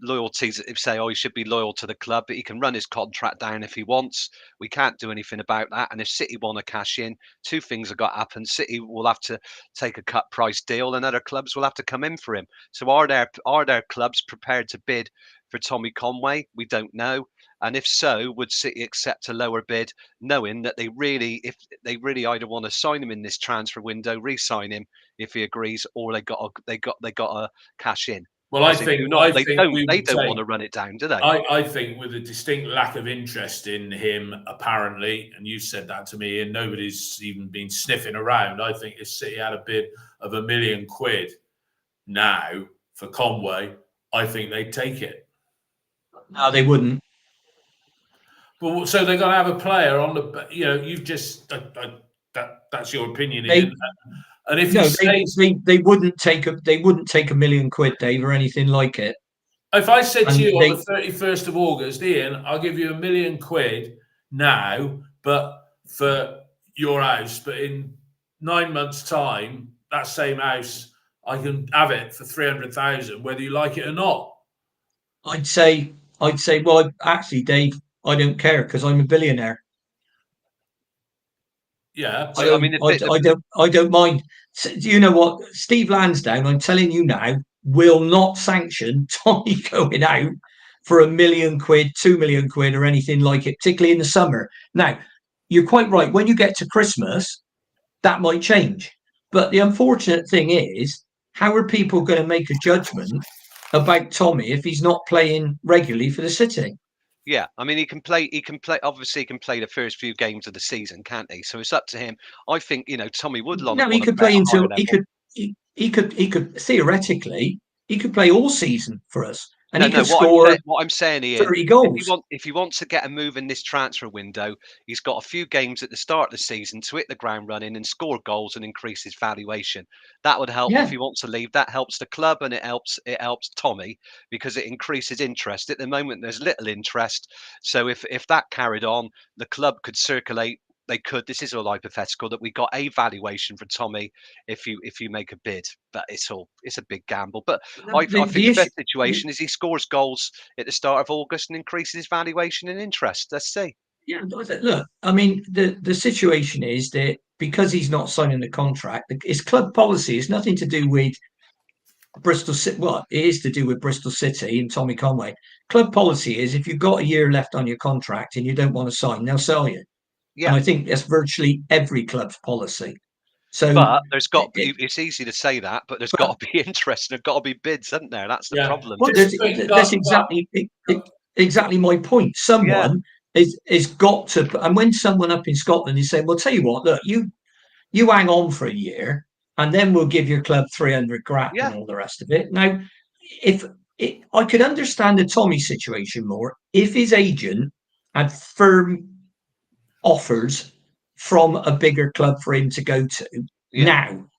Loyalties say, oh, he should be loyal to the club, but he can run his contract down if he wants. We can't do anything about that. And if City want to cash in, two things have got to happen. City will have to take a cut price deal, and other clubs will have to come in for him. So are there clubs prepared to bid for Tommy Conway? We don't know. And if so, would City accept a lower bid, knowing that if they really either want to sign him in this transfer window, re-sign him if he agrees, or they got to cash in? Well, I think they don't want to run it down, do they? I think with a distinct lack of interest in him, apparently, and you said that to me, and nobody's even been sniffing around. I think if City had a bid of £1 million now for Conway, I think they'd take it. No, they wouldn't. But so they're going to have a player on the. You know, you've just that's your opinion, Ian. And if they wouldn't take £1 million, Dave, or anything like it. If I said to you they, on the 31st of August, Ian, I'll give you £1 million now, but for your house, but in 9 months' time, that same house, I can have it for 300,000, whether you like it or not. I'd say, well, actually, Dave, I don't care because I'm a billionaire. Yeah, so I mean, I don't mind. So, do you know what? Steve Lansdowne, I'm telling you now, will not sanction Tommy going out for £1 million, £2 million, or anything like it, particularly in the summer. Now, you're quite right. When you get to Christmas, that might change. But the unfortunate thing is, how are people going to make a judgment about Tommy if he's not playing regularly for the City? Yeah, I mean, he can play. Obviously, he can play the first few games of the season, can't he? So it's up to him. I think Tommy would want No, he to could play play at a higher until level. he could theoretically he could play all season for us, and he No. could score What I'm saying, Ian, 30 goals. if he wants to get a move in this transfer window, he's got a few games at the start of the season to hit the ground running and score goals and increase his valuation. That would help if Yeah, he wants to leave. That helps the club and it helps Tommy because it increases interest. At the moment, there's little interest. So if that carried on, the club could circulate. They could. This is all hypothetical that we got a valuation for Tommy if you make a bid, but it's a big gamble. But I think the issue. best situation is he scores goals at the start of August and increases his valuation and interest. Let's see. Yeah, look, I mean, the situation is that because he's not signing the contract, his club policy is nothing to do with Bristol City. Well, it is to do with Bristol City and Tommy Conway. Club policy is if you've got a year left on your contract and you don't want to sign, they'll sell you. Yeah. And I think that's virtually every club's policy. So, but it's easy to say that, but there's got to be interest. There's got to be bids, isn't there? That's the problem. Well, that's exactly my point. Someone is got to, and when someone up in Scotland is saying, "Well, tell you what, look, you hang on for a year, and then we'll give your club 300 grand and all the rest of it." Now, I could understand the Tommy situation more if his agent had firm offers from a bigger club for him to go to. Now,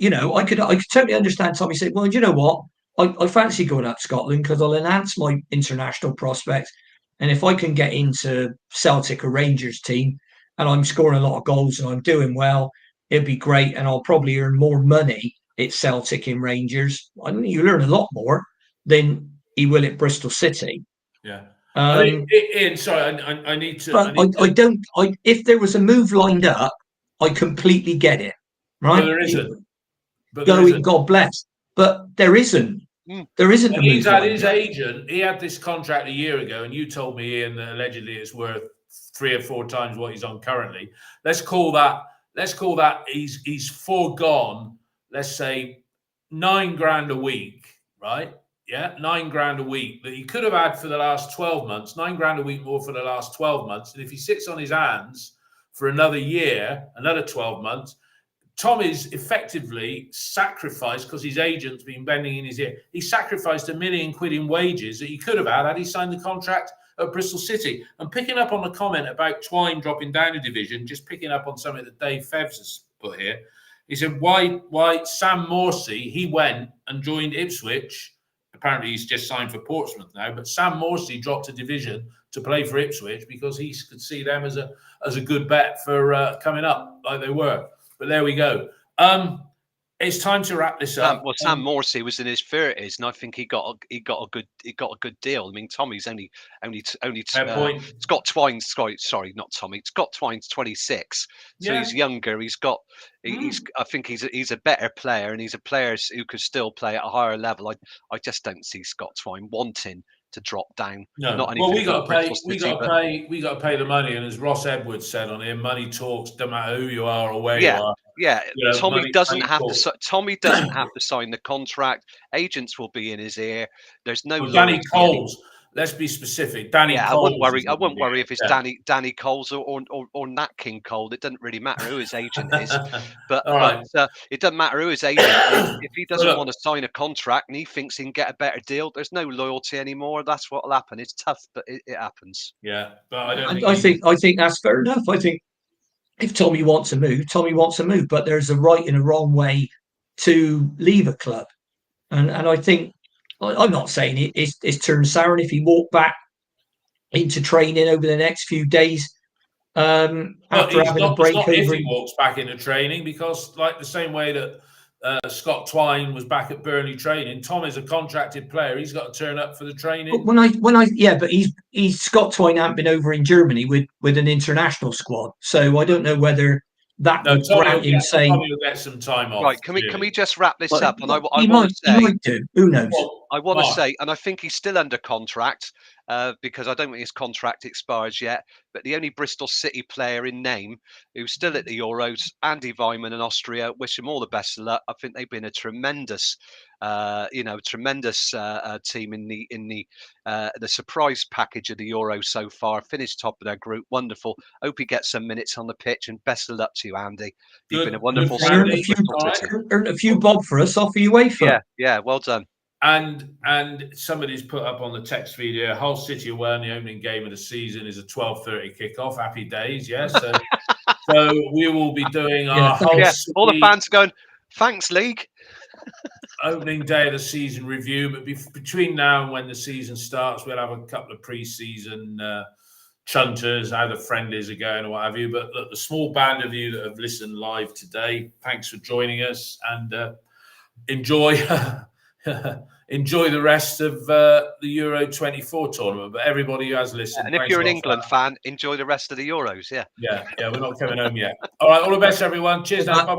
I could totally understand Tommy saying, "Well, you know what? I fancy going up to Scotland because I'll enhance my international prospects, and if I can get into Celtic or Rangers team, and I'm scoring a lot of goals and I'm doing well, it'd be great, and I'll probably earn more money at Celtic and Rangers. I think you learn a lot more than he will at Bristol City." Yeah. Ian, sorry, I need to. But I don't. If there was a move lined up, I completely get it. Right? But there isn't. God bless. But there isn't. There isn't a move. He's had his agent. He had this contract a year ago, and you told me, Ian, that allegedly it's worth 3 or 4 times what he's on currently. Let's call that. He's foregone. Let's say £9,000 a week, right? Yeah, £9,000 a week that he could have had for the last 12 months. £9,000 a week more for the last 12 months, and if he sits on his hands for another year, another 12 months. Tommy's effectively sacrificed, because his agent's been bending in his ear, he sacrificed £1 million in wages that he could have had he signed the contract at Bristol City. And picking up on the comment about Twine dropping down a division, just picking up on something that Dave Fevs has put here, he said, why Sam Morsey, he went and joined Ipswich. Apparently he's just signed for Portsmouth now, but Sam Morsey dropped a division to play for Ipswich because he could see them as a good bet for coming up like they were. But there we go. It's time to wrap this up. Well, Sam Morsey was in his 30s, and I think he got a good deal. I mean, Tommy's only Scott Twine's sorry, not Tommy. Scott Twine's 26, so he's younger. I think he's a better player, and he's a player who could still play at a higher level. I just don't see Scott Twine wanting to drop down. No, well, we got to pay the money, and as Ross Edwards said on here, money talks. Don't matter who you are or where you are. Yeah, Tommy doesn't have to sign the contract. Agents will be in his ear. There's no Danny Coles. Let's be specific. Danny Coles. I wouldn't worry if it's Danny Coles or Nat King Cole. It doesn't really matter who his agent is. But it doesn't matter who his agent is. If he doesn't want to sign a contract and he thinks he can get a better deal, there's no loyalty anymore. That's what'll happen. It's tough, but it happens. Yeah, but I don't. I think that's fair enough. I think if Tommy wants to move, Tommy wants to move. But there's a right and a wrong way to leave a club, and I think I'm not saying it's turned sour. And if he walked back into training over the next few days, after having a break it's not over, if he walks back into training, because like the same way that Scott Twine was back at Burnley training, Tom is a contracted player. He's got to turn up for the training. but he's Scott Twine hasn't been over in Germany with an international squad, so I don't know whether that would grant him saying, Tommy will get some time off. Right, can we just wrap this up? And he might do. Who knows? Well, I want to say, and I think he's still under contract because I don't think his contract expires yet. But the only Bristol City player in name who's still at the Euros, Andy Weimann in Austria. Wish him all the best of luck. I think they've been a tremendous, team in the surprise package of the Euros so far. Finished top of their group. Wonderful. Hope he gets some minutes on the pitch, and best of luck to you, Andy. You've been a wonderful earned a few bob for us off of UEFA. Yeah, well done. And somebody's put up on the text video, Hull City away in the opening game of the season is a 12:30 kickoff. Happy days, yes. So we will be doing our Hull City, all the fans are going, thanks, League. Opening day of the season review. But between now and when the season starts, we'll have a couple of pre-season chunters, how the friendlies are going or what have you. But look, the small band of you that have listened live today, thanks for joining us, and enjoy the rest of the Euro 24 tournament. But everybody who has listened, and if you're an England fan, enjoy the rest of the Euros. Yeah, we're not coming home yet. All right, all the best, everyone. Cheers now. Bye.